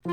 ¿Qué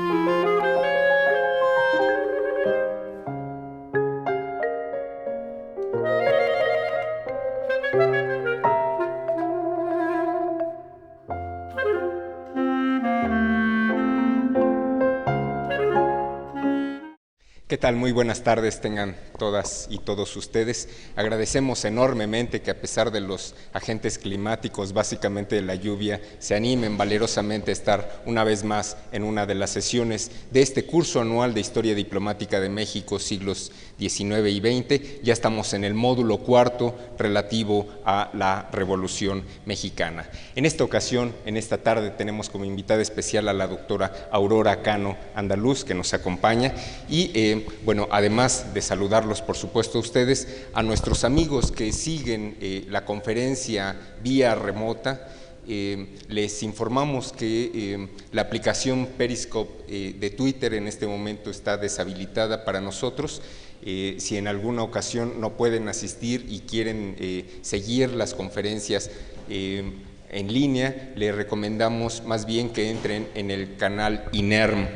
tal? Muy buenas tardes tengan todas y todos ustedes. Agradecemos enormemente que a pesar de los agentes climáticos, básicamente de la lluvia, se animen valerosamente a estar una vez más en una de las sesiones de este curso anual de Historia Diplomática de México, siglos XIX y XX. Ya estamos en el módulo cuarto relativo a la Revolución Mexicana. En esta ocasión, en esta tarde, tenemos como invitada especial a la doctora Aurora Cano Andaluz, que nos acompaña, y bueno, además de saludarlos, por supuesto, a ustedes, a nuestros amigos que siguen la conferencia vía remota, les informamos que la aplicación Periscope de Twitter en este momento está deshabilitada para nosotros. Si en alguna ocasión no pueden asistir y quieren seguir las conferencias en línea, les recomendamos más bien que entren en el canal INERM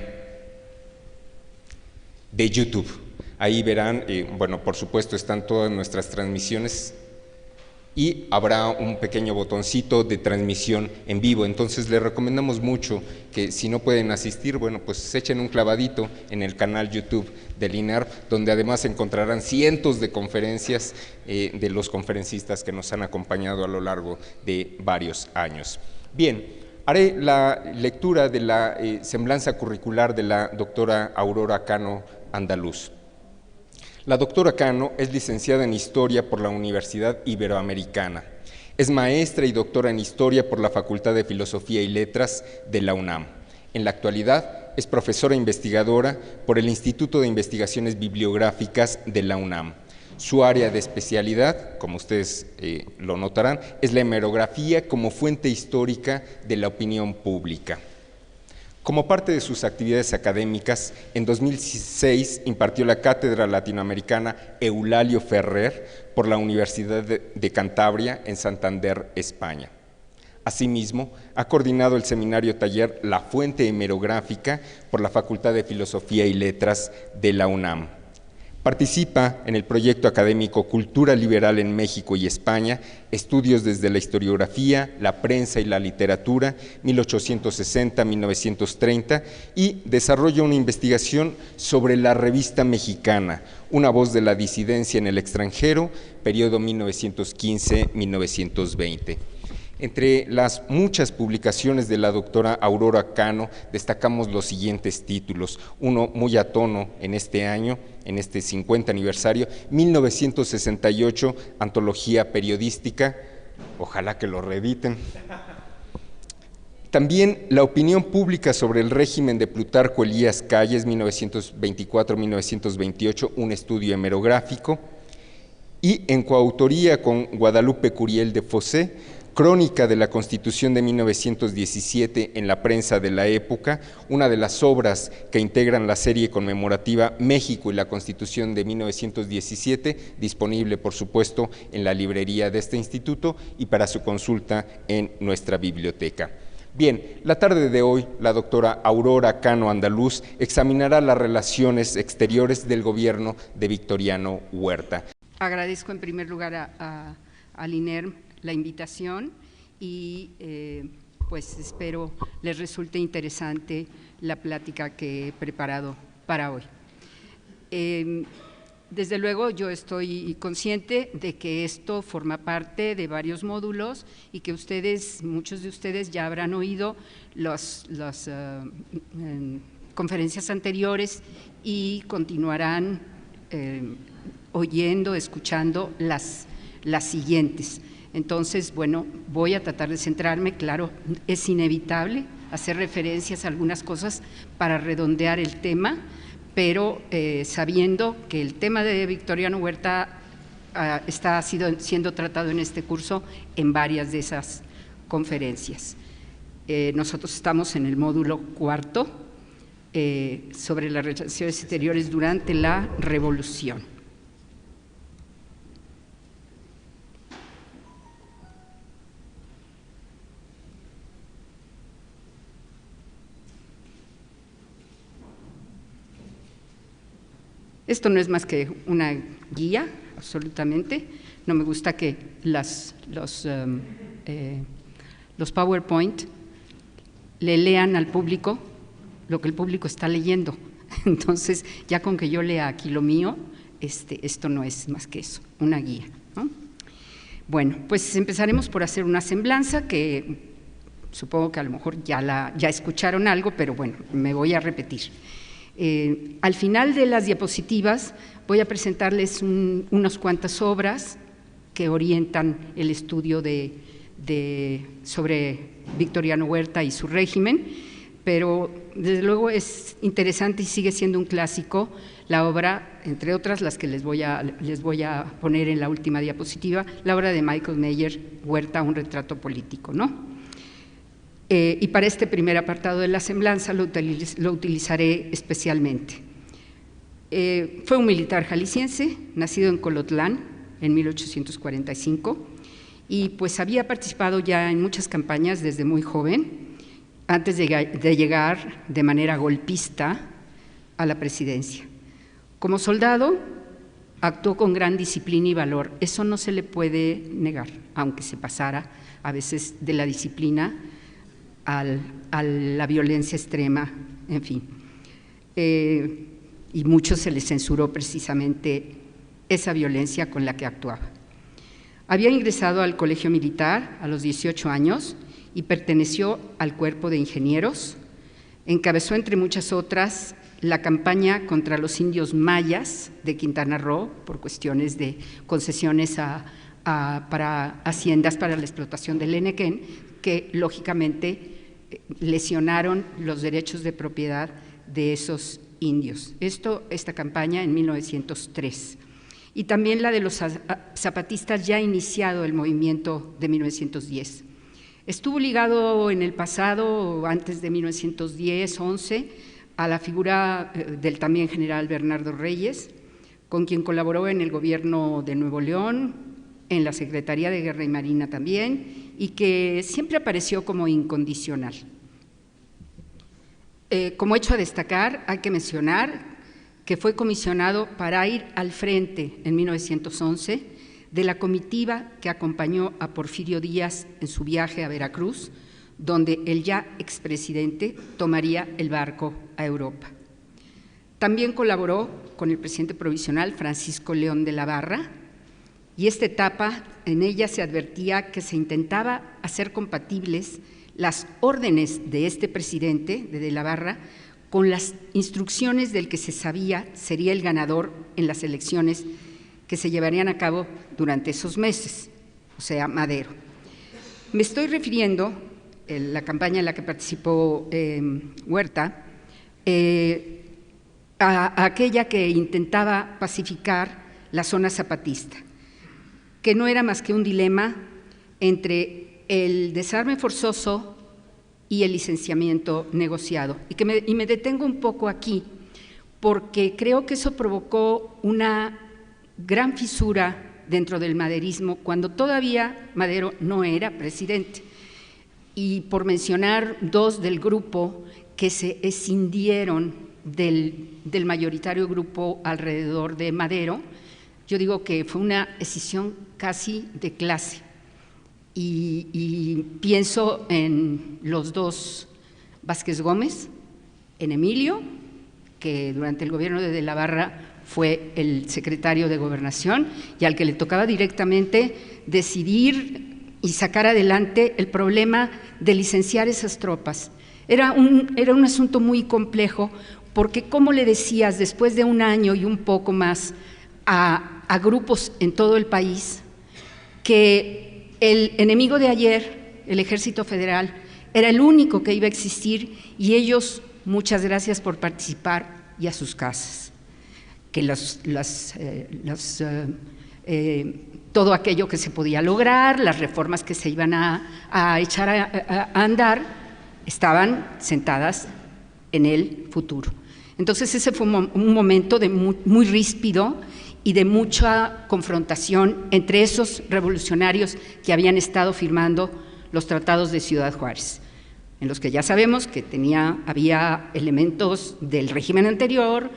de YouTube. Ahí verán, bueno, por supuesto están todas nuestras transmisiones y habrá un pequeño botoncito de transmisión en vivo. Entonces les recomendamos mucho que si no pueden asistir, bueno, pues se echen un clavadito en el canal YouTube del INERM, donde además encontrarán cientos de conferencias de los conferencistas que nos han acompañado a lo largo de varios años. Bien, haré la lectura de la semblanza curricular de la doctora Aurora Cano Andaluz. La doctora Cano es licenciada en Historia por la Universidad Iberoamericana. Es maestra y doctora en Historia por la Facultad de Filosofía y Letras de la UNAM. En la actualidad es profesora investigadora por el Instituto de Investigaciones Bibliográficas de la UNAM. Su área de especialidad, como ustedes lo notarán, es la hemerografía como fuente histórica de la opinión pública. Como parte de sus actividades académicas, en 2006 impartió la cátedra latinoamericana Eulalio Ferrer por la Universidad de Cantabria en Santander, España. Asimismo, ha coordinado el seminario taller La Fuente Hemerográfica por la Facultad de Filosofía y Letras de la UNAM. Participa en el proyecto académico Cultura Liberal en México y España, estudios desde la historiografía, la prensa y la literatura, 1860-1930, y desarrolla una investigación sobre la Revista Mexicana, una voz de la disidencia en el extranjero, periodo 1915-1920. Entre las muchas publicaciones de la doctora Aurora Cano destacamos los siguientes títulos, uno muy a tono en este año, en este 50 aniversario, 1968, Antología Periodística, ojalá que lo reediten. También La opinión pública sobre el régimen de Plutarco Elías Calles, 1924-1928, un estudio hemerográfico, y en coautoría con Guadalupe Curiel de Fossé, Crónica de la Constitución de 1917 en la prensa de la época, una de las obras que integran la serie conmemorativa México y la Constitución de 1917, disponible por supuesto en la librería de este instituto y para su consulta en nuestra biblioteca. Bien, la tarde de hoy la doctora Aurora Cano Andaluz examinará las relaciones exteriores del gobierno de Victoriano Huerta. Agradezco en primer lugar al INERM la invitación y pues espero les resulte interesante la plática que he preparado para hoy. Desde luego yo estoy consciente de que esto forma parte de varios módulos y que muchos de ustedes ya habrán oído las conferencias anteriores y continuarán oyendo, escuchando las siguientes. Entonces, bueno, voy a tratar de centrarme, claro, es inevitable hacer referencias a algunas cosas para redondear el tema, pero sabiendo que el tema de Victoriano Huerta está siendo tratado en este curso en varias de esas conferencias. Nosotros estamos en el módulo cuarto sobre las relaciones exteriores durante la Revolución. Esto no es más que una guía, absolutamente. No me gusta que los PowerPoint le lean al público lo que el público está leyendo. Entonces, ya con que yo lea aquí lo mío, esto no es más que eso, una guía, ¿no? Bueno, pues empezaremos por hacer una semblanza que supongo que a lo mejor ya escucharon algo, pero bueno, me voy a repetir. Al final de las diapositivas voy a presentarles unas cuantas obras que orientan el estudio sobre Victoriano Huerta y su régimen, pero desde luego es interesante y sigue siendo un clásico la obra, entre otras las que les voy a poner en la última diapositiva, la obra de Michael Meyer, Huerta, un retrato político, ¿no? Y para este primer apartado de la semblanza lo utilizaré especialmente. Fue un militar jalisciense, nacido en Colotlán en 1845, y pues había participado ya en muchas campañas desde muy joven, antes de llegar de manera golpista a la presidencia. Como soldado, actuó con gran disciplina y valor. Eso no se le puede negar, aunque se pasara a veces de la disciplina a la violencia extrema, en fin. Y mucho se le censuró precisamente esa violencia con la que actuaba. Había ingresado al colegio militar a los 18 años y perteneció al cuerpo de ingenieros. Encabezó, entre muchas otras, la campaña contra los indios mayas de Quintana Roo por cuestiones de concesiones para haciendas para la explotación del Enequén, que lógicamente lesionaron los derechos de propiedad de esos indios. Esta campaña en 1903. Y también la de los zapatistas ya iniciado el movimiento de 1910. Estuvo ligado en el pasado, antes de 1910-11, a la figura del también general Bernardo Reyes, con quien colaboró en el gobierno de Nuevo León, en la Secretaría de Guerra y Marina también, y que siempre apareció como incondicional. Como hecho a destacar, hay que mencionar que fue comisionado para ir al frente en 1911 de la comitiva que acompañó a Porfirio Díaz en su viaje a Veracruz, donde el ya expresidente tomaría el barco a Europa. También colaboró con el presidente provisional Francisco León de la Barra, y esta etapa, en ella se advertía que se intentaba hacer compatibles las órdenes de este presidente, de la Barra, con las instrucciones del que se sabía sería el ganador en las elecciones que se llevarían a cabo durante esos meses, o sea, Madero. Me estoy refiriendo, en la campaña en la que participó Huerta, a aquella que intentaba pacificar la zona zapatista, que no era más que un dilema entre el desarme forzoso y el licenciamiento negociado. Y me detengo un poco aquí, porque creo que eso provocó una gran fisura dentro del maderismo, cuando todavía Madero no era presidente. Y por mencionar dos del grupo que se escindieron del mayoritario grupo alrededor de Madero, yo digo que fue una decisión casi de clase. Y pienso en los dos Vázquez Gómez, en Emilio, que durante el gobierno de la Barra fue el secretario de Gobernación y al que le tocaba directamente decidir y sacar adelante el problema de licenciar esas tropas. Era un asunto muy complejo, porque ¿cómo le decías después de un año y un poco más a grupos en todo el país que el enemigo de ayer, el Ejército Federal, era el único que iba a existir y ellos, muchas gracias por participar y a sus casas? Que todo aquello que se podía lograr, las reformas que se iban a echar a andar, estaban sentadas en el futuro. Entonces ese fue un momento muy ríspido y de mucha confrontación entre esos revolucionarios que habían estado firmando los tratados de Ciudad Juárez, en los que ya sabemos que había elementos del régimen anterior,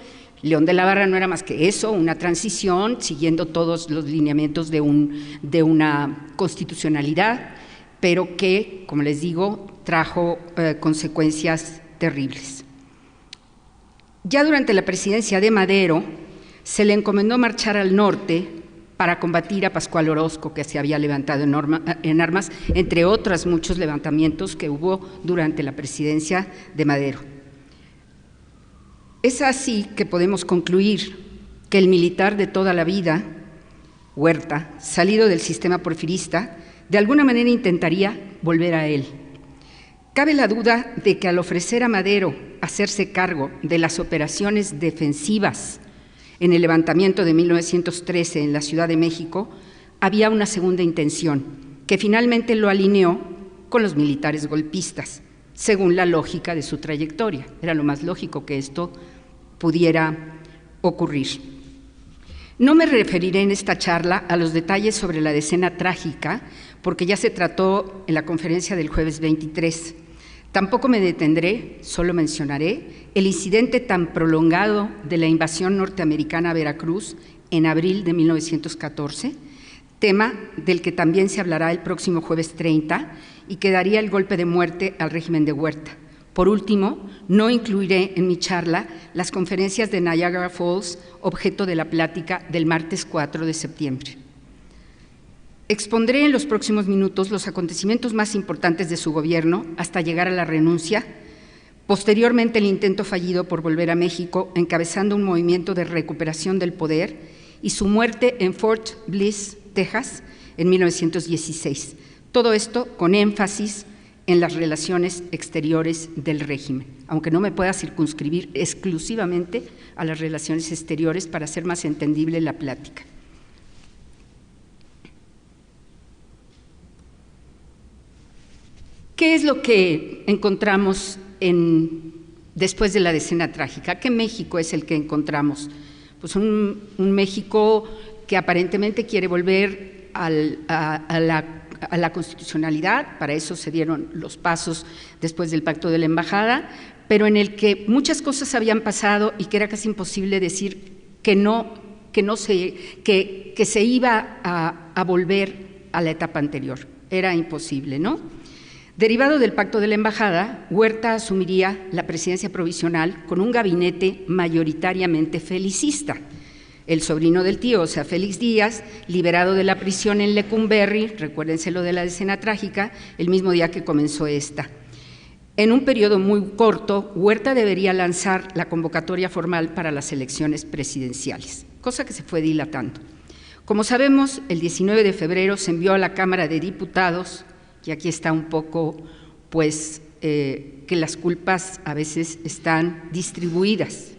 León de la Barra no era más que eso, una transición, siguiendo todos los lineamientos de una constitucionalidad, pero que, como les digo, trajo consecuencias terribles. Ya durante la presidencia de Madero, se le encomendó marchar al norte para combatir a Pascual Orozco, que se había levantado en armas, entre otros muchos levantamientos que hubo durante la presidencia de Madero. Es así que podemos concluir que el militar de toda la vida, Huerta, salido del sistema porfirista, de alguna manera intentaría volver a él. Cabe la duda de que al ofrecer a Madero hacerse cargo de las operaciones defensivas en el levantamiento de 1913 en la Ciudad de México, había una segunda intención, que finalmente lo alineó con los militares golpistas, según la lógica de su trayectoria. Era lo más lógico que esto pudiera ocurrir. No me referiré en esta charla a los detalles sobre la decena trágica, porque ya se trató en la conferencia del jueves 23. Tampoco me detendré, solo mencionaré el incidente tan prolongado de la invasión norteamericana a Veracruz en abril de 1914, tema del que también se hablará el próximo jueves 30 y que daría el golpe de muerte al régimen de Huerta. Por último, no incluiré en mi charla las conferencias de Niagara Falls, objeto de la plática del martes 4 de septiembre. Expondré en los próximos minutos los acontecimientos más importantes de su gobierno hasta llegar a la renuncia, posteriormente el intento fallido por volver a México, encabezando un movimiento de recuperación del poder, y su muerte en Fort Bliss, Texas, en 1916. Todo esto con énfasis en las relaciones exteriores del régimen, aunque no me pueda circunscribir exclusivamente a las relaciones exteriores para hacer más entendible la plática. ¿Qué es lo que encontramos después de la decena trágica? ¿Qué México es el que encontramos? Pues un México que aparentemente quiere volver a la constitucionalidad, para eso se dieron los pasos después del Pacto de la Embajada, pero en el que muchas cosas habían pasado y que era casi imposible decir que se iba a volver a la etapa anterior. Era imposible, ¿no? Derivado del Pacto de la Embajada, Huerta asumiría la presidencia provisional con un gabinete mayoritariamente felicista. El sobrino del tío, o sea, Félix Díaz, liberado de la prisión en Lecumberri, recuérdense lo de la decena trágica, el mismo día que comenzó esta. En un periodo muy corto, Huerta debería lanzar la convocatoria formal para las elecciones presidenciales, cosa que se fue dilatando. Como sabemos, el 19 de febrero se envió a la Cámara de Diputados, y aquí está un poco, pues, que las culpas a veces están distribuidas,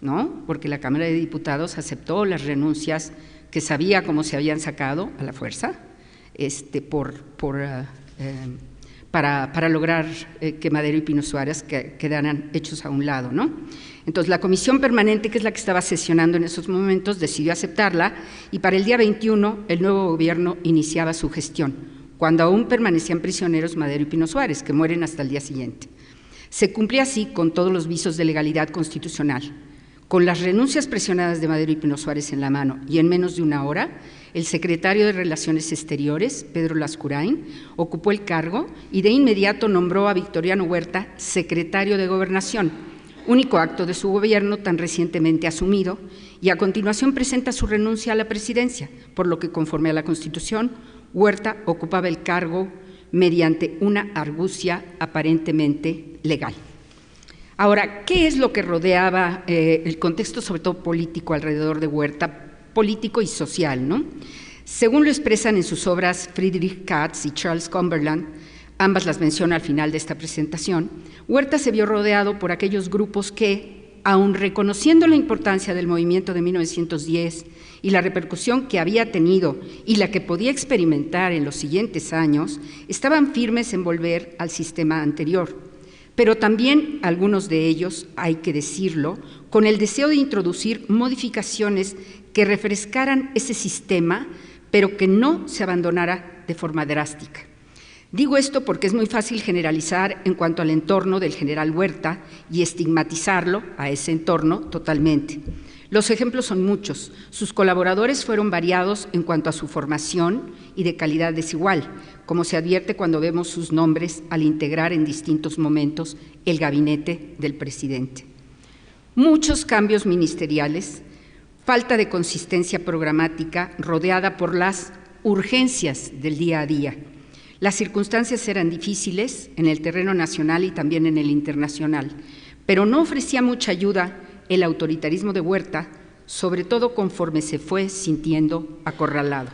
¿no? Porque la Cámara de Diputados aceptó las renuncias que sabía cómo se habían sacado a la fuerza, para lograr que Madero y Pino Suárez quedaran hechos a un lado, ¿no? Entonces, la comisión permanente, que es la que estaba sesionando en esos momentos, decidió aceptarla y para el día 21 el nuevo gobierno iniciaba su gestión, cuando aún permanecían prisioneros Madero y Pino Suárez, que mueren hasta el día siguiente. Se cumplía así con todos los visos de legalidad constitucional. Con las renuncias presionadas de Madero y Pino Suárez en la mano y en menos de una hora, el secretario de Relaciones Exteriores, Pedro Lascurain, ocupó el cargo y de inmediato nombró a Victoriano Huerta secretario de Gobernación, único acto de su gobierno tan recientemente asumido, y a continuación presenta su renuncia a la presidencia, por lo que, conforme a la Constitución, Huerta ocupaba el cargo mediante una argucia aparentemente legal. Ahora, ¿qué es lo que rodeaba el contexto, sobre todo político, alrededor de Huerta, político y social, ¿no? Según lo expresan en sus obras Friedrich Katz y Charles Cumberland, ambas las menciona al final de esta presentación, Huerta se vio rodeado por aquellos grupos que, aun reconociendo la importancia del movimiento de 1910 y la repercusión que había tenido y la que podía experimentar en los siguientes años, estaban firmes en volver al sistema anterior. Pero también algunos de ellos, hay que decirlo, con el deseo de introducir modificaciones que refrescaran ese sistema, pero que no se abandonara de forma drástica. Digo esto porque es muy fácil generalizar en cuanto al entorno del general Huerta y estigmatizarlo a ese entorno totalmente. Los ejemplos son muchos. Sus colaboradores fueron variados en cuanto a su formación y de calidad desigual, como se advierte cuando vemos sus nombres al integrar en distintos momentos el gabinete del presidente. Muchos cambios ministeriales, falta de consistencia programática rodeada por las urgencias del día a día. Las circunstancias eran difíciles en el terreno nacional y también en el internacional, pero no ofrecía mucha ayuda el autoritarismo de Huerta, sobre todo conforme se fue sintiendo acorralado.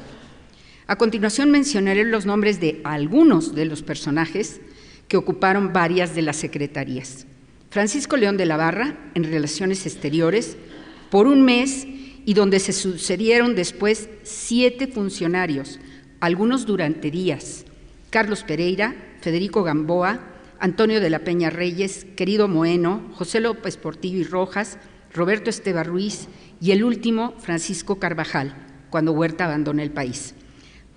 A continuación mencionaré los nombres de algunos de los personajes que ocuparon varias de las secretarías. Francisco León de la Barra, en Relaciones Exteriores, por un mes, y donde se sucedieron después 7 funcionarios, algunos durante días: Carlos Pereira, Federico Gamboa, Antonio de la Peña Reyes, Querido Moeno, José López Portillo y Rojas, Roberto Esteva Ruiz y el último, Francisco Carvajal, cuando Huerta abandona el país.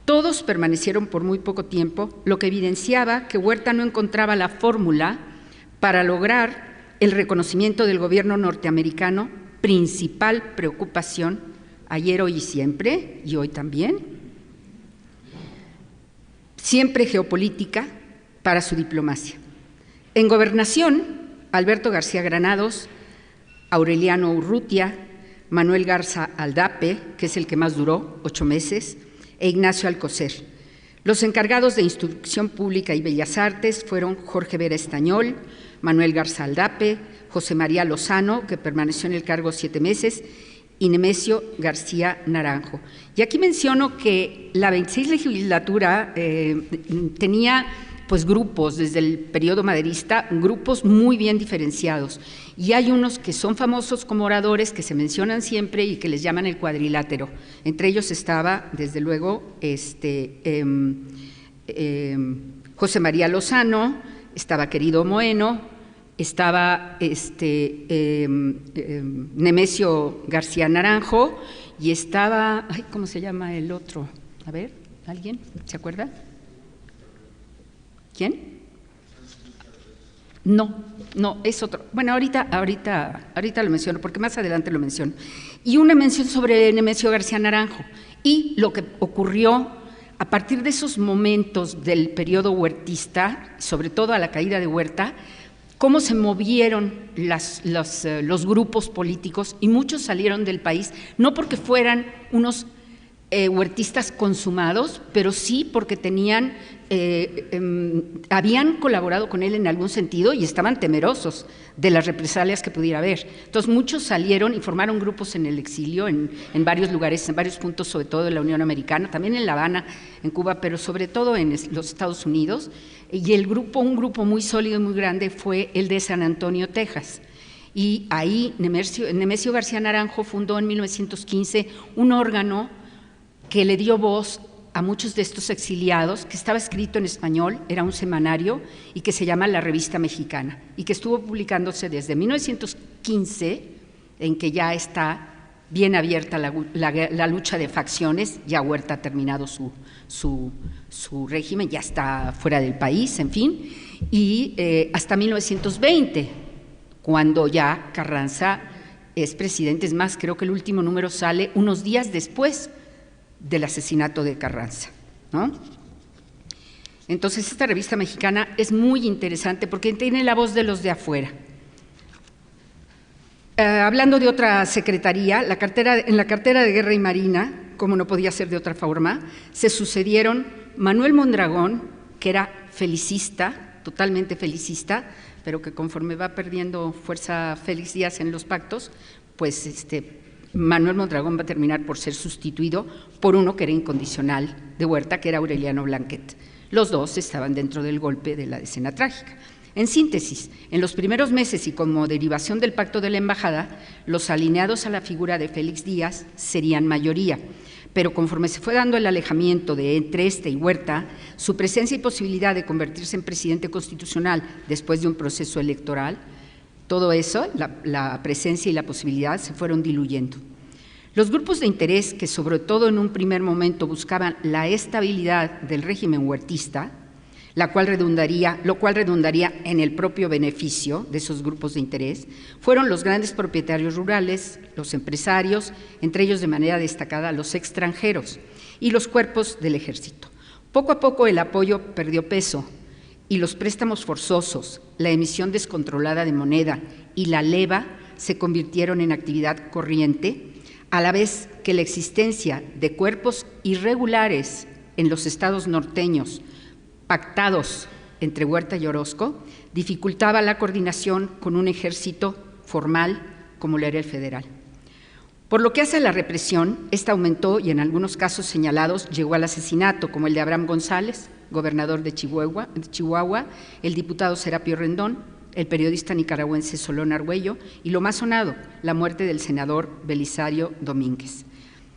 Todos permanecieron por muy poco tiempo, lo que evidenciaba que Huerta no encontraba la fórmula para lograr el reconocimiento del gobierno norteamericano, principal preocupación ayer, hoy y siempre, y hoy también, siempre geopolítica para su diplomacia. En Gobernación, Alberto García Granados, Aureliano Urrutia, Manuel Garza Aldape, que es el que más duró, 8 meses, e Ignacio Alcocer. Los encargados de Instrucción Pública y Bellas Artes fueron Jorge Vera Estañol, Manuel Garza Aldape, José María Lozano, que permaneció en el cargo 7 meses, y Nemesio García Naranjo. Y aquí menciono que la 26 legislatura tenía pues grupos desde el periodo maderista, grupos muy bien diferenciados, y hay unos que son famosos como oradores que se mencionan siempre y que les llaman el cuadrilátero. Entre ellos estaba, desde luego, José María Lozano, estaba Querido Moeno, estaba Nemesio García Naranjo y estaba, ¿cómo se llama el otro? A ver, ¿alguien se acuerda? ¿Quién? No, es otro. Bueno, ahorita lo menciono, porque más adelante lo menciono. Y una mención sobre Nemesio García Naranjo y lo que ocurrió a partir de esos momentos del periodo huertista, sobre todo a la caída de Huerta, cómo se movieron los grupos políticos, y muchos salieron del país, no porque fueran unos huertistas consumados, pero sí porque habían colaborado con él en algún sentido y estaban temerosos de las represalias que pudiera haber. Entonces muchos salieron y formaron grupos en el exilio, en varios lugares, en varios puntos, sobre todo en la Unión Americana, también en La Habana, en Cuba, pero sobre todo en los Estados Unidos. Y un grupo muy sólido y muy grande fue el de San Antonio, Texas. Y ahí Nemesio García Naranjo fundó en 1915 un órgano que le dio voz a muchos de estos exiliados, que estaba escrito en español, era un semanario, y que se llama La Revista Mexicana, y que estuvo publicándose desde 1915, en que ya está bien abierta la lucha de facciones. Ya Huerta ha terminado su régimen, ya está fuera del país, en fin, y hasta 1920, cuando ya Carranza es presidente. Es más, creo que el último número sale unos días después del asesinato de Carranza, ¿no? Entonces, esta Revista Mexicana es muy interesante porque tiene la voz de los de afuera. Hablando de otra secretaría, en la cartera de Guerra y Marina, como no podía ser de otra forma, se sucedieron Manuel Mondragón, que era felicista, totalmente felicista, pero que conforme va perdiendo fuerza Félix Díaz en los pactos, pues Manuel Mondragón va a terminar por ser sustituido por uno que era incondicional de Huerta, que era Aureliano Blanquet. Los dos estaban dentro del golpe de la Decena Trágica. En síntesis, en los primeros meses y como derivación del pacto de la embajada, los alineados a la figura de Félix Díaz serían mayoría, pero conforme se fue dando el alejamiento entre y Huerta, su presencia y posibilidad de convertirse en presidente constitucional después de un proceso electoral, todo eso, la presencia y la posibilidad, se fueron diluyendo. Los grupos de interés que sobre todo en un primer momento buscaban la estabilidad del régimen huertista, lo cual redundaría en el propio beneficio de esos grupos de interés, fueron los grandes propietarios rurales, los empresarios, entre ellos de manera destacada los extranjeros, y los cuerpos del ejército. Poco a poco el apoyo perdió peso y los préstamos forzosos, la emisión descontrolada de moneda y la leva se convirtieron en actividad corriente, a la vez que la existencia de cuerpos irregulares en los estados norteños, pactados entre Huerta y Orozco, dificultaba la coordinación con un ejército formal como lo era el federal. Por lo que hace a la represión, esta aumentó y en algunos casos señalados llegó al asesinato, como el de Abraham González, gobernador de Chihuahua, el diputado Serapio Rendón, el periodista nicaragüense Solón Argüello y, lo más sonado, la muerte del senador Belisario Domínguez.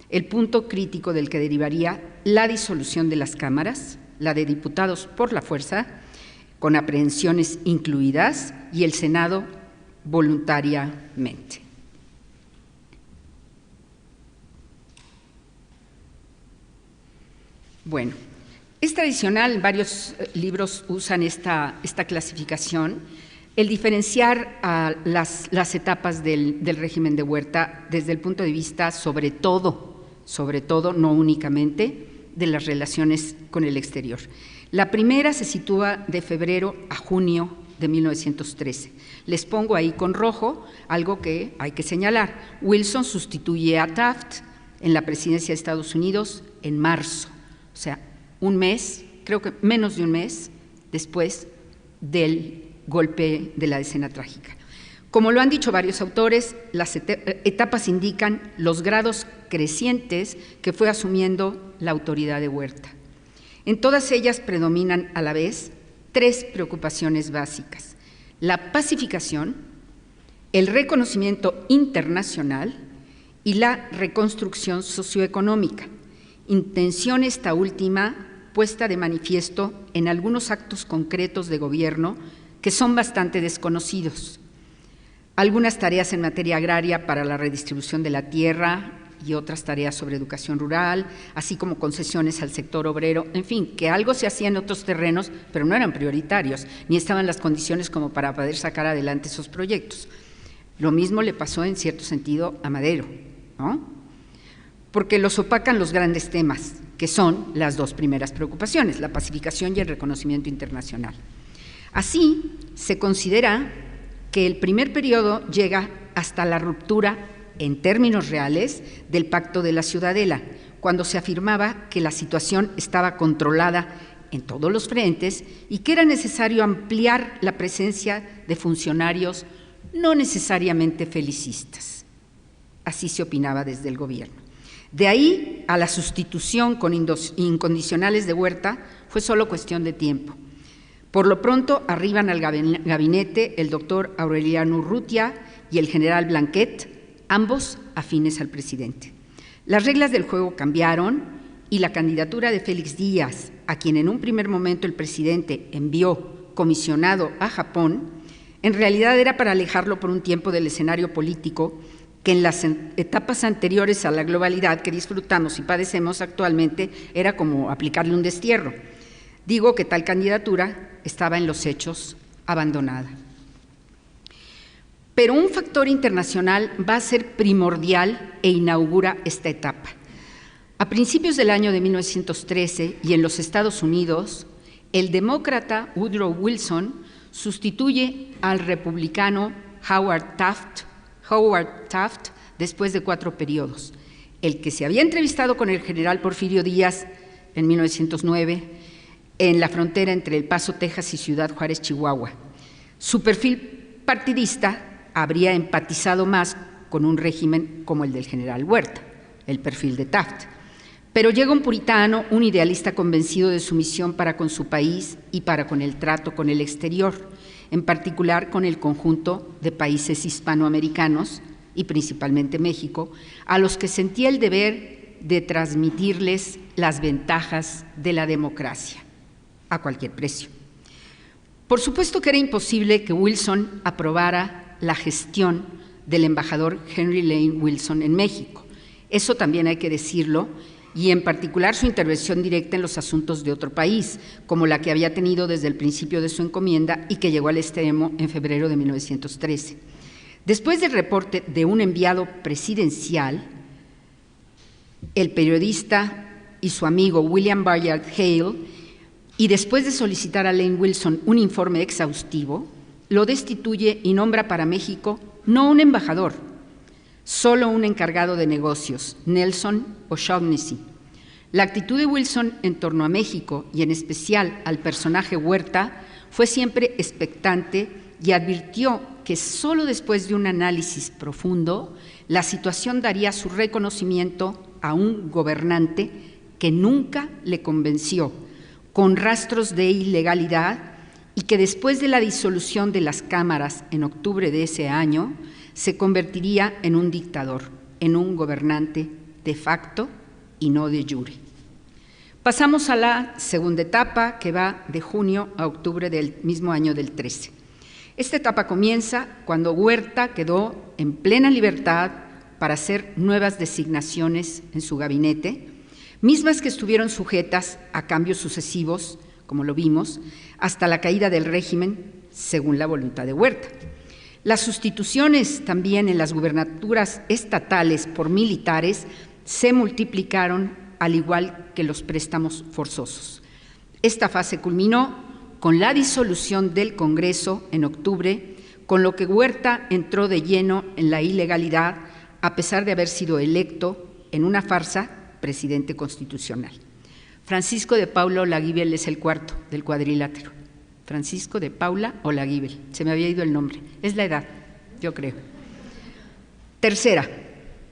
El punto crítico del que derivaría la disolución de las cámaras, la de diputados por la fuerza, con aprehensiones incluidas, y el Senado voluntariamente. Bueno, es tradicional, varios libros usan esta clasificación, el diferenciar a las etapas del régimen de Huerta desde el punto de vista, sobre todo, no únicamente, de las relaciones con el exterior. La primera se sitúa de febrero a junio de 1913. Les pongo ahí con rojo algo que hay que señalar. Wilson sustituye a Taft en la presidencia de Estados Unidos en marzo, o sea, un mes, creo que menos de un mes después del golpe de la Decena Trágica. Como lo han dicho varios autores, las etapas indican los grados crecientes que fue asumiendo la autoridad de Huerta. En todas ellas predominan a la vez tres preocupaciones básicas: la pacificación, el reconocimiento internacional y la reconstrucción socioeconómica, intención esta última puesta de manifiesto en algunos actos concretos de gobierno que son bastante desconocidos. Algunas tareas en materia agraria para la redistribución de la tierra y otras tareas sobre educación rural, así como concesiones al sector obrero, en fin, que algo se hacía en otros terrenos, pero no eran prioritarios, ni estaban las condiciones como para poder sacar adelante esos proyectos. Lo mismo le pasó en cierto sentido a Madero, ¿no? Porque los opacan los grandes temas, que son las dos primeras preocupaciones, la pacificación y el reconocimiento internacional. Así, se considera que el primer periodo llega hasta la ruptura, en términos reales, del Pacto de la Ciudadela, cuando se afirmaba que la situación estaba controlada en todos los frentes y que era necesario ampliar la presencia de funcionarios no necesariamente felicistas. Así se opinaba desde el gobierno. De ahí a la sustitución con incondicionales de Huerta fue solo cuestión de tiempo. Por lo pronto arriban al gabinete el doctor Aureliano Urrutia y el general Blanquet, ambos afines al presidente. Las reglas del juego cambiaron y la candidatura de Félix Díaz, a quien en un primer momento el presidente envió comisionado a Japón, en realidad era para alejarlo por un tiempo del escenario político que en las etapas anteriores a la globalidad que disfrutamos y padecemos actualmente era como aplicarle un destierro. Digo que tal candidatura estaba en los hechos abandonada. Pero un factor internacional va a ser primordial e inaugura esta etapa. A principios del año de 1913 y en los Estados Unidos, el demócrata Woodrow Wilson sustituye al republicano Howard Taft después de 4 periodos. El que se había entrevistado con el general Porfirio Díaz en 1909 en la frontera entre El Paso, Texas y Ciudad Juárez, Chihuahua. Su perfil partidista habría empatizado más con un régimen como el del general Huerta, el perfil de Taft. Pero llega un puritano, un idealista convencido de su misión para con su país y para con el trato con el exterior, en particular con el conjunto de países hispanoamericanos y principalmente México, a los que sentía el deber de transmitirles las ventajas de la democracia a cualquier precio. Por supuesto que era imposible que Wilson aprobara la gestión del embajador Henry Lane Wilson en México. Eso también hay que decirlo, y en particular su intervención directa en los asuntos de otro país, como la que había tenido desde el principio de su encomienda y que llegó al extremo en febrero de 1913. Después del reporte de un enviado presidencial, el periodista y su amigo William Bayard Hale, y después de solicitar a Lane Wilson un informe exhaustivo, lo destituye y nombra para México no un embajador, solo un encargado de negocios, Nelson O'Shaughnessy. La actitud de Wilson en torno a México y en especial al personaje Huerta fue siempre expectante y advirtió que solo después de un análisis profundo la situación daría su reconocimiento a un gobernante que nunca le convenció, con rastros de ilegalidad, y que después de la disolución de las cámaras en octubre de ese año se convertiría en un dictador, en un gobernante de facto y no de jure. Pasamos a la segunda etapa, que va de junio a octubre del mismo año del 13. Esta etapa comienza cuando Huerta quedó en plena libertad para hacer nuevas designaciones en su gabinete, mismas que estuvieron sujetas a cambios sucesivos, como lo vimos, hasta la caída del régimen, según la voluntad de Huerta. Las sustituciones también en las gubernaturas estatales por militares se multiplicaron, al igual que los préstamos forzosos. Esta fase culminó con la disolución del Congreso en octubre, con lo que Huerta entró de lleno en la ilegalidad, a pesar de haber sido electo en una farsa presidente constitucional. Francisco de Paula Olaguíbel es el cuarto del cuadrilátero. Francisco de Paula Olaguíbel, se me había ido el nombre, es la edad, yo creo. Tercera,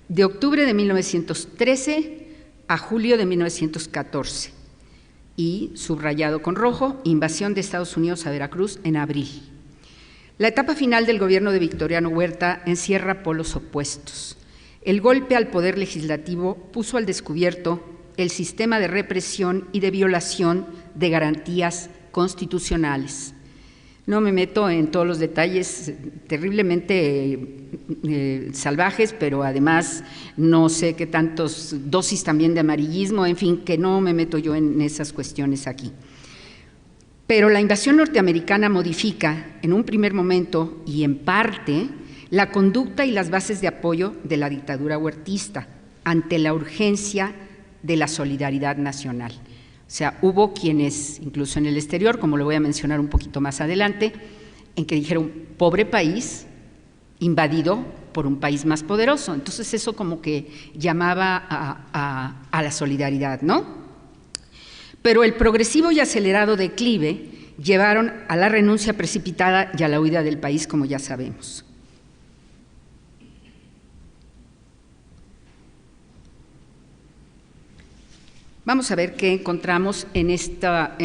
de octubre de 1913 a julio de 1914, y subrayado con rojo, invasión de Estados Unidos a Veracruz en abril. La etapa final del gobierno de Victoriano Huerta encierra polos opuestos. El golpe al poder legislativo puso al descubierto el sistema de represión y de violación de garantías constitucionales. No me meto en todos los detalles terriblemente salvajes, pero además no sé qué tantos dosis también de amarillismo, en fin, que no me meto yo en esas cuestiones aquí. Pero la invasión norteamericana modifica en un primer momento y en parte la conducta y las bases de apoyo de la dictadura huertista ante la urgencia de la solidaridad nacional. O sea, hubo quienes, incluso en el exterior, como lo voy a mencionar un poquito más adelante, en que dijeron, pobre país invadido por un país más poderoso. Entonces eso como que llamaba a la solidaridad, ¿no? Pero el progresivo y acelerado declive llevaron a la renuncia precipitada y a la huida del país, como ya sabemos. Vamos a ver qué encontramos en esta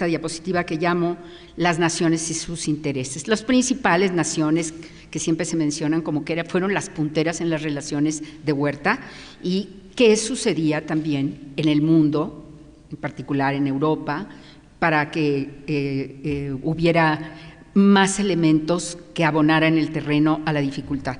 diapositiva que llamo las naciones y sus intereses. Las principales naciones que siempre se mencionan como que fueron las punteras en las relaciones de Huerta y qué sucedía también en el mundo, en particular en Europa, para que hubiera más elementos que abonaran el terreno a la dificultad.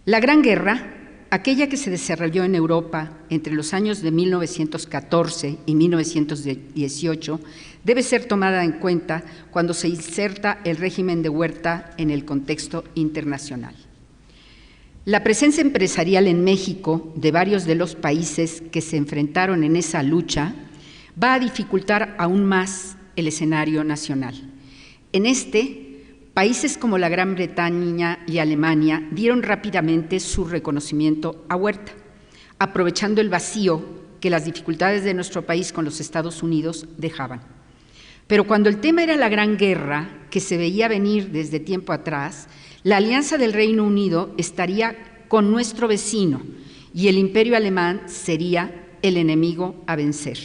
La Gran Guerra, aquella que se desarrolló en Europa entre los años de 1914 y 1918, debe ser tomada en cuenta cuando se inserta el régimen de Huerta en el contexto internacional. La presencia empresarial en México de varios de los países que se enfrentaron en esa lucha va a dificultar aún más el escenario nacional. En países como la Gran Bretaña y Alemania dieron rápidamente su reconocimiento a Huerta, aprovechando el vacío que las dificultades de nuestro país con los Estados Unidos dejaban. Pero cuando el tema era la Gran Guerra, que se veía venir desde tiempo atrás, la alianza del Reino Unido estaría con nuestro vecino y el Imperio alemán sería el enemigo a vencer.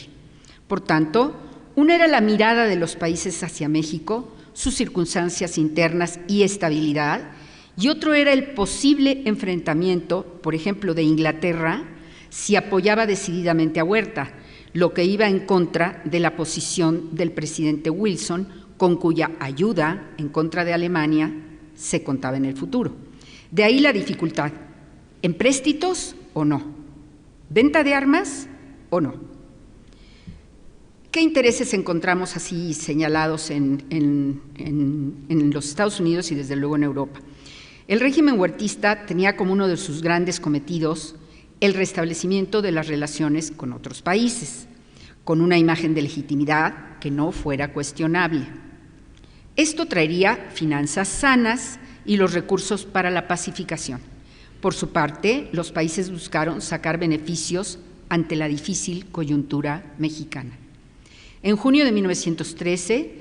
Por tanto, una era la mirada de los países hacia México, sus circunstancias internas y estabilidad, y otro era el posible enfrentamiento, por ejemplo, de Inglaterra, si apoyaba decididamente a Huerta, lo que iba en contra de la posición del presidente Wilson, con cuya ayuda en contra de Alemania se contaba en el futuro. De ahí la dificultad, ¿empréstitos o no? ¿Venta de armas o no? ¿Qué intereses encontramos así señalados en los Estados Unidos y desde luego en Europa? El régimen huertista tenía como uno de sus grandes cometidos el restablecimiento de las relaciones con otros países, con una imagen de legitimidad que no fuera cuestionable. Esto traería finanzas sanas y los recursos para la pacificación. Por su parte, los países buscaron sacar beneficios ante la difícil coyuntura mexicana. En junio de 1913,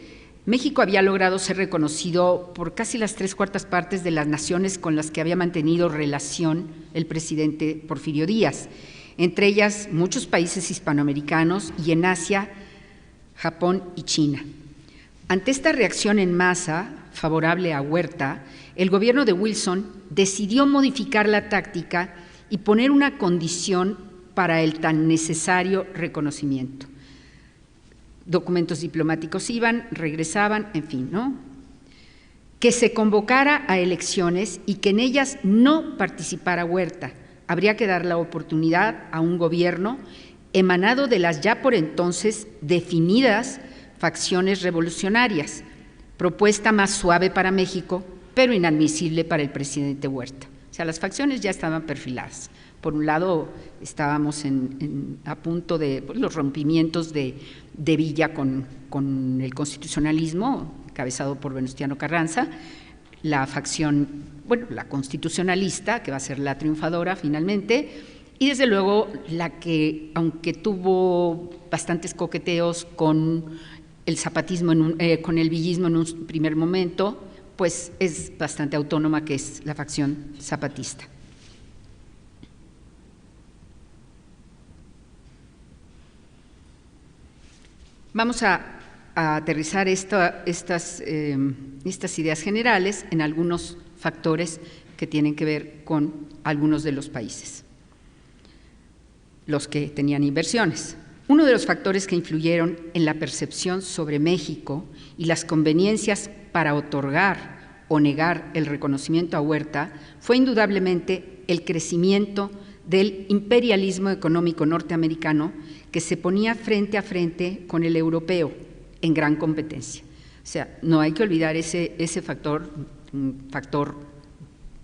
México había logrado ser reconocido por casi las 3/4 partes de las naciones con las que había mantenido relación el presidente Porfirio Díaz, entre ellas muchos países hispanoamericanos y en Asia, Japón y China. Ante esta reacción en masa favorable a Huerta, el gobierno de Wilson decidió modificar la táctica y poner una condición para el tan necesario reconocimiento. Documentos diplomáticos iban, regresaban, en fin, ¿no? Que se convocara a elecciones y que en ellas no participara Huerta. Habría que dar la oportunidad a un gobierno emanado de las ya por entonces definidas facciones revolucionarias, propuesta más suave para México, pero inadmisible para el presidente Huerta. O sea, las facciones ya estaban perfiladas. Por un lado, estábamos a punto de los rompimientos de Villa con el constitucionalismo, encabezado por Venustiano Carranza, la facción, bueno, la constitucionalista, que va a ser la triunfadora finalmente, y desde luego la que, aunque tuvo bastantes coqueteos con el zapatismo, con el villismo en un primer momento, pues es bastante autónoma, que es la facción zapatista. Vamos a aterrizar estas ideas generales en algunos factores que tienen que ver con algunos de los países, los que tenían inversiones. Uno de los factores que influyeron en la percepción sobre México y las conveniencias para otorgar o negar el reconocimiento a Huerta fue indudablemente el crecimiento del imperialismo económico norteamericano, que se ponía frente a frente con el europeo en gran competencia. O sea, no hay que olvidar ese factor, un factor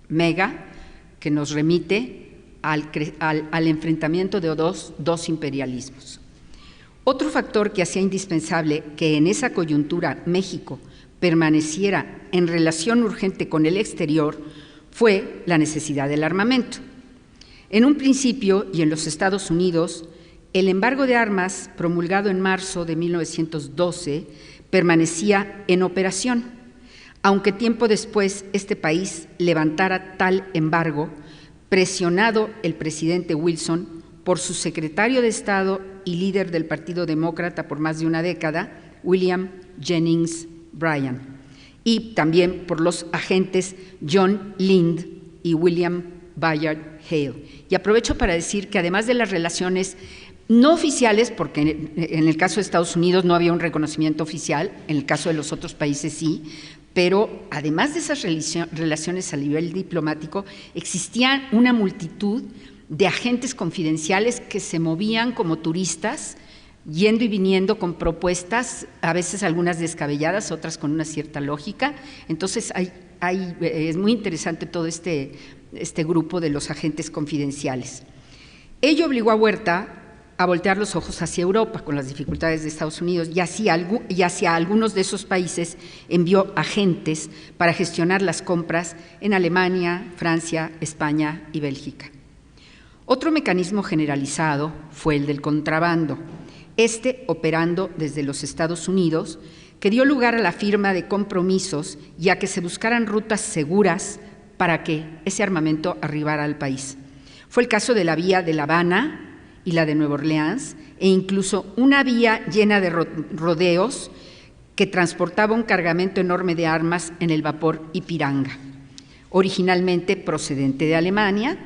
mega que nos remite al enfrentamiento de dos imperialismos. Otro factor que hacía indispensable que en esa coyuntura México permaneciera en relación urgente con el exterior fue la necesidad del armamento. En un principio, y en los Estados Unidos, el embargo de armas, promulgado en marzo de 1912, permanecía en operación, aunque tiempo después este país levantara tal embargo, presionado el presidente Wilson por su secretario de Estado y líder del Partido Demócrata por más de una década, William Jennings Bryan, y también por los agentes John Lind y William Bayard Hale. Y aprovecho para decir que además de las relaciones no oficiales, porque en el caso de Estados Unidos no había un reconocimiento oficial, en el caso de los otros países sí, pero además de esas relaciones a nivel diplomático, existía una multitud de agentes confidenciales que se movían como turistas, yendo y viniendo con propuestas, a veces algunas descabelladas, otras con una cierta lógica. Entonces es muy interesante todo este grupo de los agentes confidenciales. Ello obligó a Huerta a voltear los ojos hacia Europa con las dificultades de Estados Unidos y hacia algunos de esos países envió agentes para gestionar las compras en Alemania, Francia, España y Bélgica. Otro mecanismo generalizado fue el del contrabando, operando desde los Estados Unidos, que dio lugar a la firma de compromisos y a que se buscaran rutas seguras para que ese armamento arribara al país. Fue el caso de la vía de La Habana y la de Nueva Orleans, e incluso una vía llena de rodeos que transportaba un cargamento enorme de armas en el vapor Ipiranga, originalmente procedente de Alemania,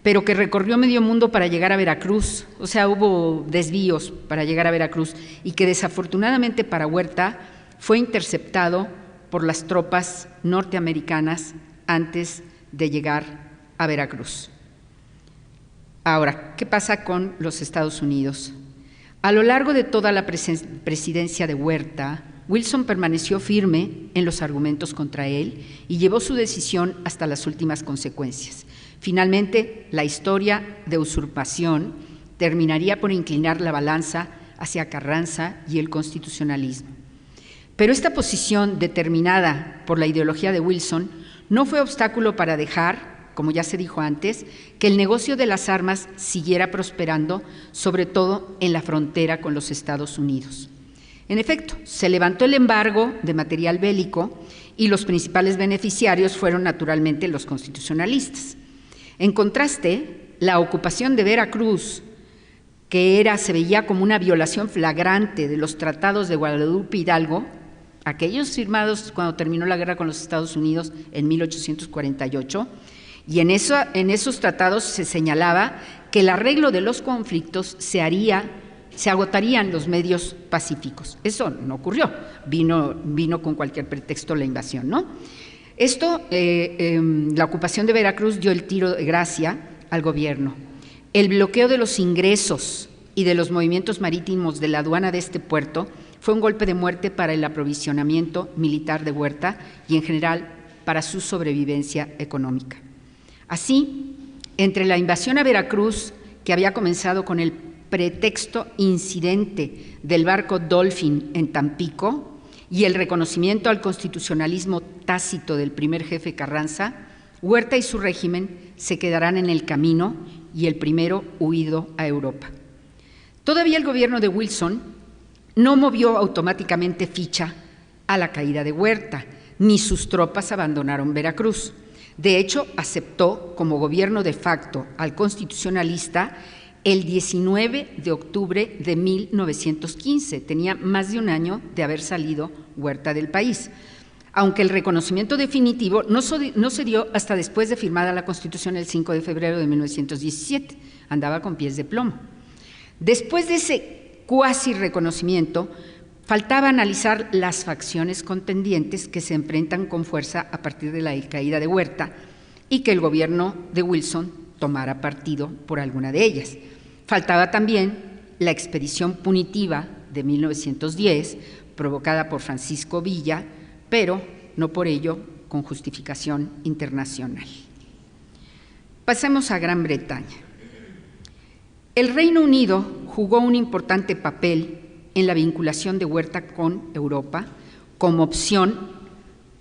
pero que recorrió medio mundo para llegar a Veracruz. O sea, hubo desvíos para llegar a Veracruz y que desafortunadamente para Huerta fue interceptado por las tropas norteamericanas antes de llegar a Veracruz. Ahora, ¿qué pasa con los Estados Unidos? A lo largo de toda la presidencia de Huerta, Wilson permaneció firme en los argumentos contra él y llevó su decisión hasta las últimas consecuencias. Finalmente, la historia de usurpación terminaría por inclinar la balanza hacia Carranza y el constitucionalismo. Pero esta posición, determinada por la ideología de Wilson, no fue obstáculo para dejar, como ya se dijo antes, que el negocio de las armas siguiera prosperando, sobre todo en la frontera con los Estados Unidos. En efecto, se levantó el embargo de material bélico y los principales beneficiarios fueron naturalmente los constitucionalistas. En contraste, la ocupación de Veracruz, que se veía como una violación flagrante de los tratados de Guadalupe Hidalgo, aquellos firmados cuando terminó la guerra con los Estados Unidos en 1848, y en esos tratados se señalaba que el arreglo de los conflictos se agotarían los medios pacíficos. Eso no ocurrió, vino con cualquier pretexto la invasión, ¿no? La ocupación de Veracruz dio el tiro de gracia al gobierno. El bloqueo de los ingresos y de los movimientos marítimos de la aduana de este puerto fue un golpe de muerte para el aprovisionamiento militar de Huerta y en general para su sobrevivencia económica. Así, entre la invasión a Veracruz, que había comenzado con el pretexto incidente del barco Dolphin en Tampico, y el reconocimiento al constitucionalismo tácito del primer jefe Carranza, Huerta y su régimen se quedarán en el camino y el primero huido a Europa. Todavía el gobierno de Wilson no movió automáticamente ficha a la caída de Huerta, ni sus tropas abandonaron Veracruz. De hecho, aceptó como gobierno de facto al constitucionalista el 19 de octubre de 1915. Tenía más de un año de haber salido Huerta del país, aunque el reconocimiento definitivo no se dio hasta después de firmada la Constitución el 5 de febrero de 1917. Andaba con pies de plomo. Después de ese cuasi reconocimiento, faltaba analizar las facciones contendientes que se enfrentan con fuerza a partir de la caída de Huerta y que el gobierno de Wilson tomara partido por alguna de ellas. Faltaba también la expedición punitiva de 1910, provocada por Francisco Villa, pero no por ello con justificación internacional. Pasemos a Gran Bretaña. El Reino Unido jugó un importante papel en la vinculación de Huerta con Europa como opción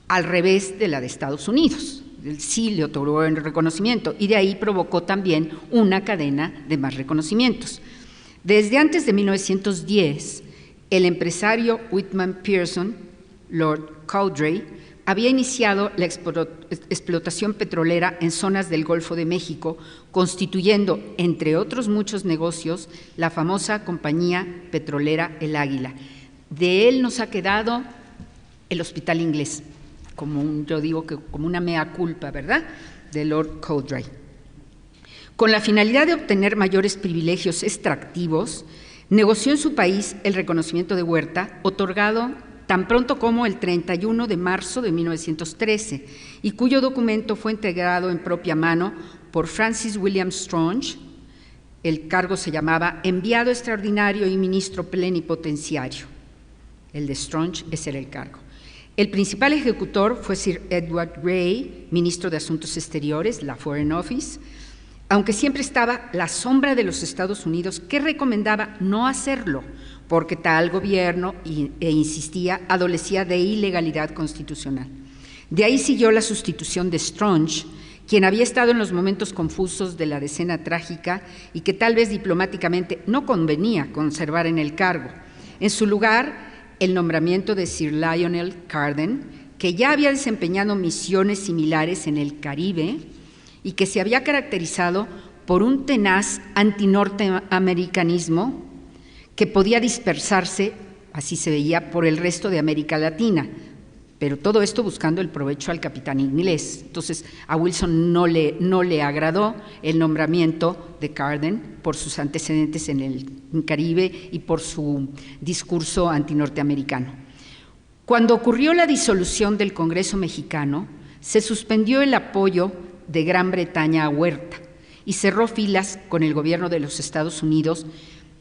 al revés de la de Estados Unidos. Sí le otorgó el reconocimiento y de ahí provocó también una cadena de más reconocimientos. Desde antes de 1910, el empresario Whitman Pearson, Lord Cowdray, había iniciado la explotación petrolera en zonas del Golfo de México, constituyendo, entre otros muchos negocios, la famosa compañía petrolera El Águila. De él nos ha quedado el Hospital Inglés, yo digo que como una mea culpa, ¿verdad?, de Lord Cowdray. Con la finalidad de obtener mayores privilegios extractivos, negoció en su país el reconocimiento de Huerta, otorgado tan pronto como el 31 de marzo de 1913, y cuyo documento fue integrado en propia mano por Francis William Strange. El cargo se llamaba Enviado Extraordinario y Ministro Plenipotenciario. El de Strange, ese era el cargo. El principal ejecutor fue Sir Edward Grey, ministro de Asuntos Exteriores, la Foreign Office, aunque siempre estaba la sombra de los Estados Unidos, que recomendaba no hacerlo, porque tal gobierno, e insistía, adolecía de ilegalidad constitucional. De ahí siguió la sustitución de Strange, quien había estado en los momentos confusos de la decena trágica y que tal vez diplomáticamente no convenía conservar en el cargo. En su lugar, el nombramiento de Sir Lionel Carden, que ya había desempeñado misiones similares en el Caribe y que se había caracterizado por un tenaz antinorteamericanismo que podía dispersarse, así se veía, por el resto de América Latina, pero todo esto buscando el provecho al capitán inglés. Entonces, a Wilson no le agradó el nombramiento de Carden por sus antecedentes en el Caribe y por su discurso antinorteamericano. Cuando ocurrió la disolución del Congreso mexicano, se suspendió el apoyo de Gran Bretaña a Huerta y cerró filas con el gobierno de los Estados Unidos,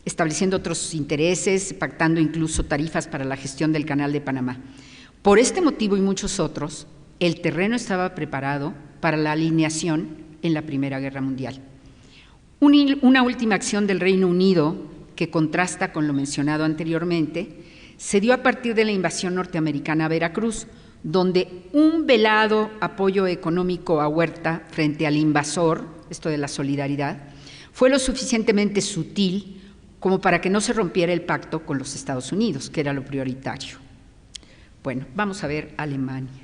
estableciendo otros intereses, pactando incluso tarifas para la gestión del Canal de Panamá. Por este motivo y muchos otros, el terreno estaba preparado para la alineación en la Primera Guerra Mundial. Una última acción del Reino Unido, que contrasta con lo mencionado anteriormente, se dio a partir de la invasión norteamericana a Veracruz, donde un velado apoyo económico a Huerta frente al invasor, esto de la solidaridad, fue lo suficientemente sutil como para que no se rompiera el pacto con los Estados Unidos, que era lo prioritario. Bueno, vamos a ver Alemania.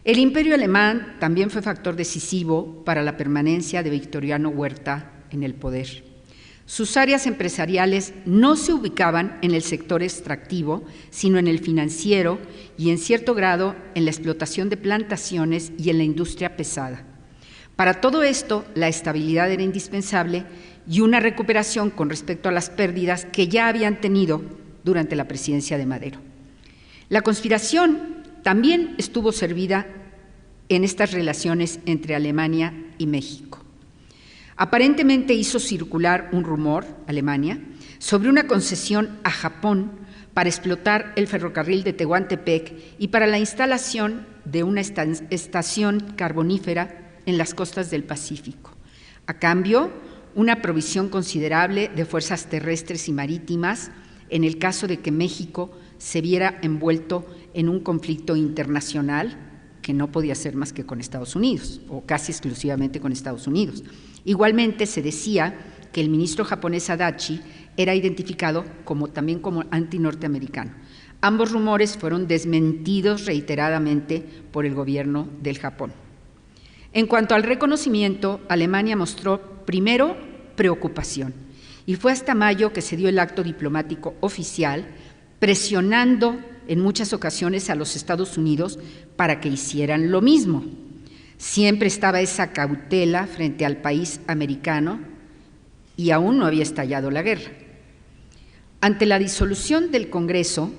El Imperio alemán también fue factor decisivo para la permanencia de Victoriano Huerta en el poder. Sus áreas empresariales no se ubicaban en el sector extractivo, sino en el financiero y en cierto grado en la explotación de plantaciones y en la industria pesada. Para todo esto, la estabilidad era indispensable y una recuperación con respecto a las pérdidas que ya habían tenido durante la presidencia de Madero. La conspiración también estuvo servida en estas relaciones entre Alemania y México. Aparentemente hizo circular un rumor, Alemania, sobre una concesión a Japón para explotar el ferrocarril de Tehuantepec y para la instalación de una estación carbonífera en las costas del Pacífico. A cambio, una provisión considerable de fuerzas terrestres y marítimas en el caso de que México se viera envuelto en un conflicto internacional que no podía ser más que con Estados Unidos, o casi exclusivamente con Estados Unidos. Igualmente se decía que el ministro japonés Adachi era identificado también como antinorteamericano. Ambos rumores fueron desmentidos reiteradamente por el gobierno del Japón. En cuanto al reconocimiento, Alemania mostró primero preocupación, y fue hasta mayo que se dio el acto diplomático oficial, presionando en muchas ocasiones a los Estados Unidos para que hicieran lo mismo. Siempre estaba esa cautela frente al país americano y aún no había estallado la guerra. Ante la disolución del Congreso,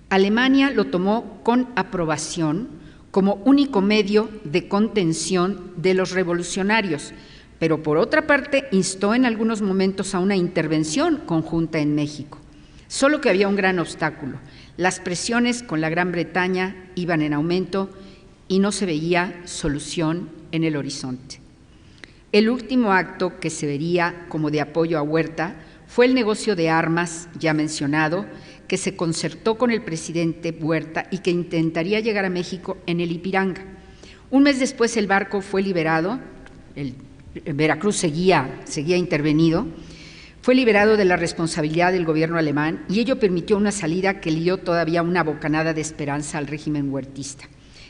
Alemania lo tomó con aprobación como único medio de contención de los revolucionarios, pero por otra parte instó en algunos momentos a una intervención conjunta en México. Solo que había un gran obstáculo: las presiones con la Gran Bretaña iban en aumento y no se veía solución en el horizonte. El último acto que se vería como de apoyo a Huerta fue el negocio de armas ya mencionado, que se concertó con el presidente Huerta y que intentaría llegar a México en el Ipiranga. Un mes después el barco fue liberado, Veracruz seguía intervenido, fue liberado de la responsabilidad del gobierno alemán y ello permitió una salida que le dio todavía una bocanada de esperanza al régimen huertista.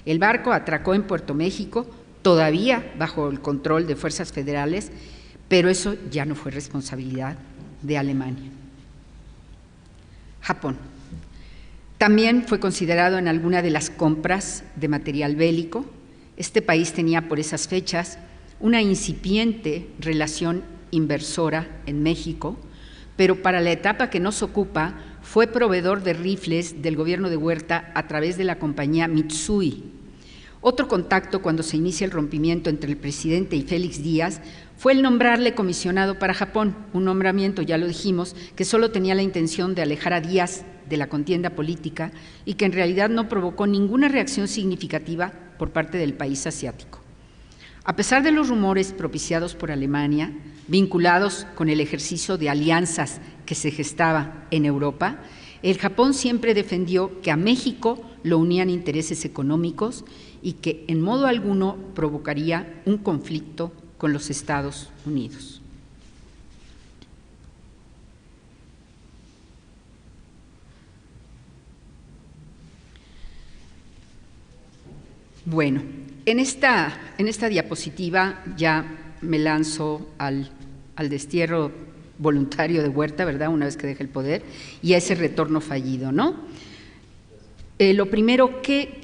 El barco atracó en Puerto México, todavía bajo el control de fuerzas federales, pero eso ya no fue responsabilidad de Alemania. Japón. También fue considerado en alguna de las compras de material bélico. Este país tenía por esas fechas una incipiente relación inversora en México, pero para la etapa que nos ocupa fue proveedor de rifles del gobierno de Huerta a través de la compañía Mitsui. Otro contacto cuando se inicia el rompimiento entre el presidente y Félix Díaz fue el nombrarle comisionado para Japón, un nombramiento, ya lo dijimos, que solo tenía la intención de alejar a Díaz de la contienda política y que en realidad no provocó ninguna reacción significativa por parte del país asiático. A pesar de los rumores propiciados por Alemania, vinculados con el ejercicio de alianzas que se gestaba en Europa, el Japón siempre defendió que a México lo unían intereses económicos y que en modo alguno provocaría un conflicto con los Estados Unidos. Bueno, en esta diapositiva ya me lanzo al destierro voluntario de Huerta, ¿verdad?, una vez que deja el poder, y a ese retorno fallido, ¿no? Lo primero, ¿qué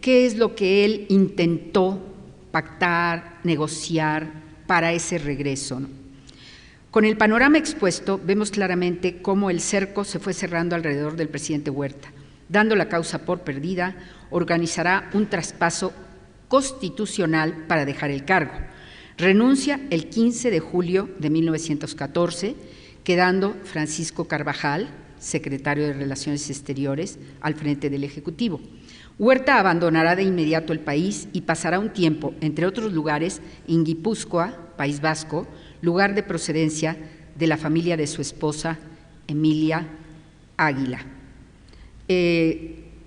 es lo que él intentó pactar, negociar para ese regreso, ¿no? Con el panorama expuesto, vemos claramente cómo el cerco se fue cerrando alrededor del presidente Huerta. Dando la causa por perdida, organizará un traspaso constitucional para dejar el cargo. Renuncia el 15 de julio de 1914, quedando Francisco Carvajal, secretario de Relaciones Exteriores, al frente del Ejecutivo. Huerta abandonará de inmediato el país y pasará un tiempo, entre otros lugares, en Guipúzcoa, País Vasco, lugar de procedencia de la familia de su esposa, Emilia Águila.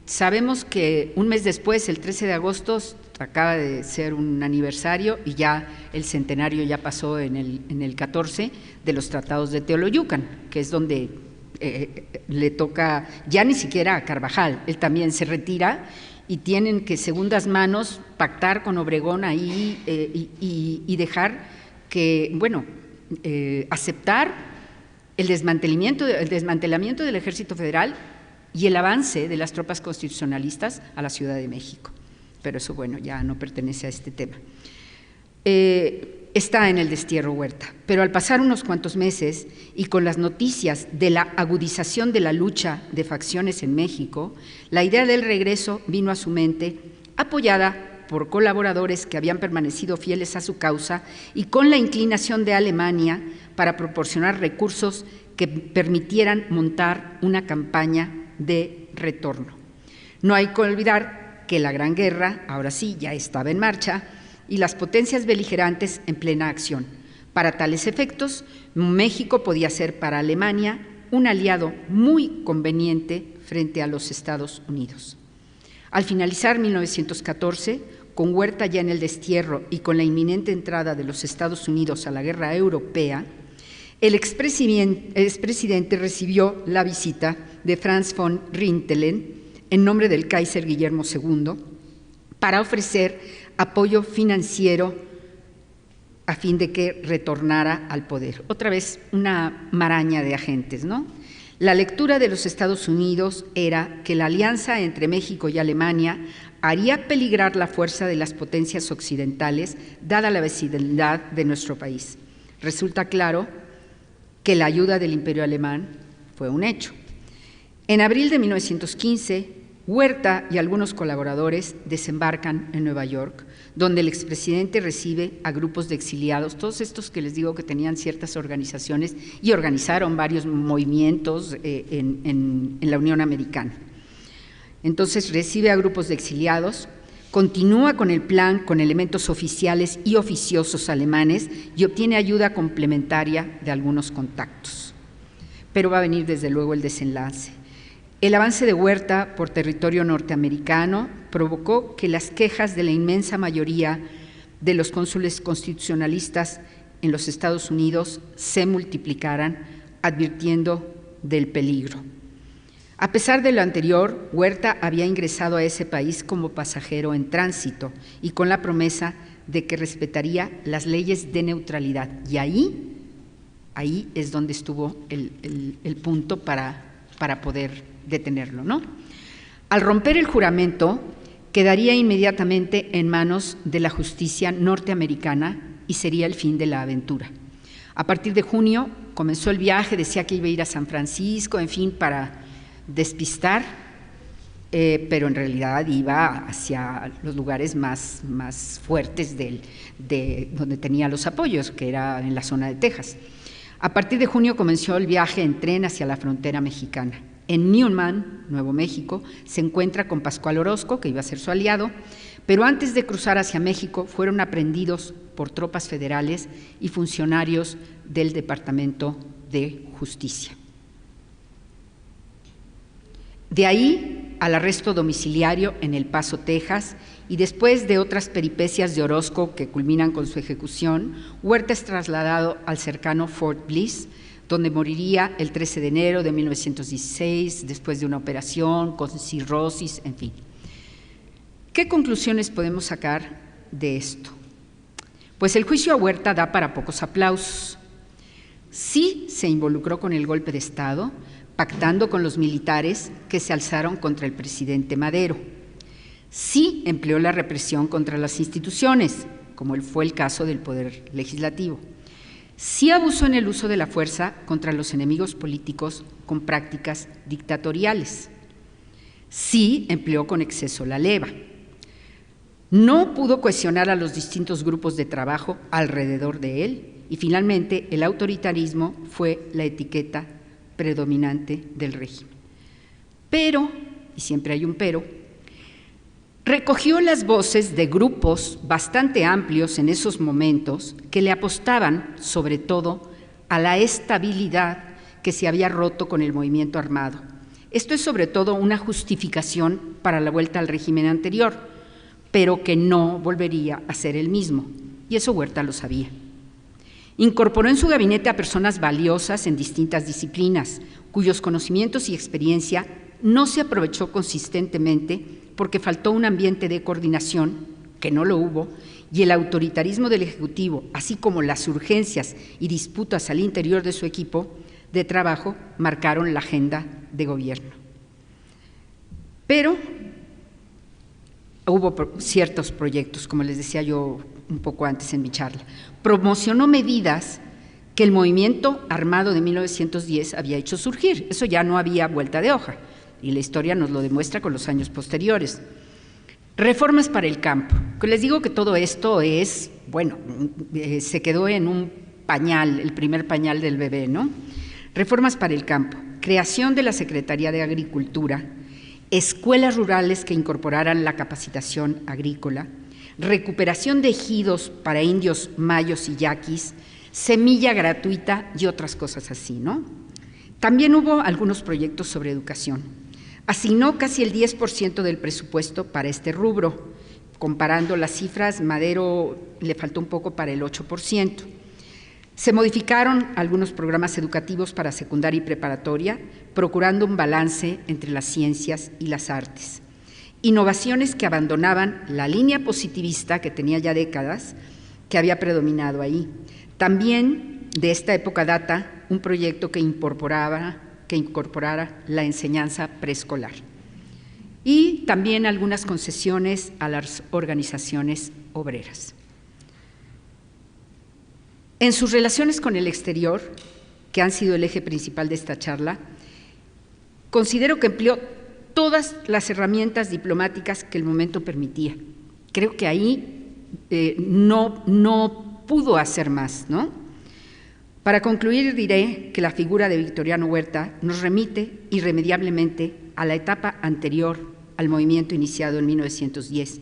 Sabemos que un mes después, el 13 de agosto, acaba de ser un aniversario y ya el centenario ya pasó en el 14 de los tratados de Teoloyucan, que es donde le toca ya ni siquiera a Carvajal, él también se retira y tienen que segundas manos pactar con Obregón ahí y dejar que, bueno, aceptar el desmantelamiento del Ejército Federal y el avance de las tropas constitucionalistas a la Ciudad de México. Pero eso, bueno, ya no pertenece a este tema. Está en el destierro Huerta, pero al pasar unos cuantos meses y con las noticias de la agudización de la lucha de facciones en México, la idea del regreso vino a su mente, apoyada por colaboradores que habían permanecido fieles a su causa y con la inclinación de Alemania para proporcionar recursos que permitieran montar una campaña de retorno. No hay que olvidar que la Gran Guerra, ahora sí, ya estaba en marcha y las potencias beligerantes en plena acción. Para tales efectos, México podía ser para Alemania un aliado muy conveniente frente a los Estados Unidos. Al finalizar 1914, con Huerta ya en el destierro y con la inminente entrada de los Estados Unidos a la guerra europea, el expresidente recibió la visita de Franz von Rintelen en nombre del Kaiser Guillermo II para ofrecer apoyo financiero a fin de que retornara al poder. Otra vez una maraña de agentes, ¿no? La lectura de los Estados Unidos era que la alianza entre México y Alemania haría peligrar la fuerza de las potencias occidentales, dada la vecindad de nuestro país. Resulta claro que la ayuda del Imperio Alemán fue un hecho. En abril de 1915, Huerta y algunos colaboradores desembarcan en Nueva York, donde el expresidente recibe a grupos de exiliados, todos estos que les digo que tenían ciertas organizaciones y organizaron varios movimientos en la Unión Americana. Entonces recibe a grupos de exiliados, continúa con el plan con elementos oficiales y oficiosos alemanes y obtiene ayuda complementaria de algunos contactos. Pero va a venir desde luego el desenlace. El avance de Huerta por territorio norteamericano provocó que las quejas de la inmensa mayoría de los cónsules constitucionalistas en los Estados Unidos se multiplicaran, advirtiendo del peligro. A pesar de lo anterior, Huerta había ingresado a ese país como pasajero en tránsito y con la promesa de que respetaría las leyes de neutralidad. Y ahí es donde estuvo el punto para poder detenerlo, ¿no? Al romper el juramento, quedaría inmediatamente en manos de la justicia norteamericana y sería el fin de la aventura. A partir de junio comenzó el viaje, decía que iba a ir a San Francisco, en fin, para despistar, pero en realidad iba hacia los lugares más fuertes de donde tenía los apoyos, que era en la zona de Texas. A partir de junio comenzó el viaje en tren hacia la frontera mexicana. En Newman, Nuevo México, se encuentra con Pascual Orozco, que iba a ser su aliado, pero antes de cruzar hacia México fueron aprehendidos por tropas federales y funcionarios del Departamento de Justicia. De ahí al arresto domiciliario en El Paso, Texas, y después de otras peripecias de Orozco que culminan con su ejecución, Huerta es trasladado al cercano Fort Bliss, donde moriría el 13 de enero de 1916, después de una operación, con cirrosis, en fin. ¿Qué conclusiones podemos sacar de esto? Pues el juicio a Huerta da para pocos aplausos. Sí se involucró con el golpe de Estado, pactando con los militares que se alzaron contra el presidente Madero. Sí empleó la represión contra las instituciones, como fue el caso del Poder Legislativo. Sí abusó en el uso de la fuerza contra los enemigos políticos con prácticas dictatoriales. Sí empleó con exceso la leva. No pudo cohesionar a los distintos grupos de trabajo alrededor de él y finalmente el autoritarismo fue la etiqueta predominante del régimen. Pero, y siempre hay un pero, recogió las voces de grupos bastante amplios en esos momentos que le apostaban sobre todo a la estabilidad que se había roto con el movimiento armado. Esto es sobre todo una justificación para la vuelta al régimen anterior, pero que no volvería a ser el mismo, y eso Huerta lo sabía. Incorporó en su gabinete a personas valiosas en distintas disciplinas, cuyos conocimientos y experiencia no se aprovechó consistentemente porque faltó un ambiente de coordinación, que no lo hubo, y el autoritarismo del Ejecutivo, así como las urgencias y disputas al interior de su equipo de trabajo, marcaron la agenda de gobierno. Pero hubo ciertos proyectos, como les decía yo un poco antes en mi charla. Promocionó medidas que el movimiento armado de 1910 había hecho surgir. Eso ya no había vuelta de hoja, y la historia nos lo demuestra con los años posteriores. Reformas para el campo. Les digo que todo esto es, bueno, se quedó en un pañal, el primer pañal del bebé, ¿no? Reformas para el campo. Creación de la Secretaría de Agricultura, escuelas rurales que incorporaran la capacitación agrícola, recuperación de ejidos para indios, mayos y yaquis, semilla gratuita y otras cosas así, ¿no? También hubo algunos proyectos sobre educación. Asignó casi el 10% del presupuesto para este rubro. Comparando las cifras, Madero le faltó un poco para el 8%. Se modificaron algunos programas educativos para secundaria y preparatoria, procurando un balance entre las ciencias y las artes. Innovaciones que abandonaban la línea positivista que tenía ya décadas, que había predominado ahí. También de esta época data un proyecto que incorporara la enseñanza preescolar. Y también algunas concesiones a las organizaciones obreras. En sus relaciones con el exterior, que han sido el eje principal de esta charla, considero que empleó todas las herramientas diplomáticas que el momento permitía. Creo que ahí no pudo hacer más, ¿no? Para concluir, diré que la figura de Victoriano Huerta nos remite irremediablemente a la etapa anterior al movimiento iniciado en 1910,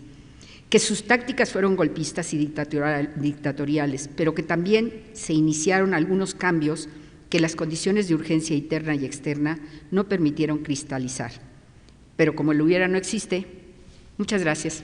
que sus tácticas fueron golpistas y dictatoriales, pero que también se iniciaron algunos cambios que las condiciones de urgencia interna y externa no permitieron cristalizar. Pero como el hubiera no existe. Muchas gracias.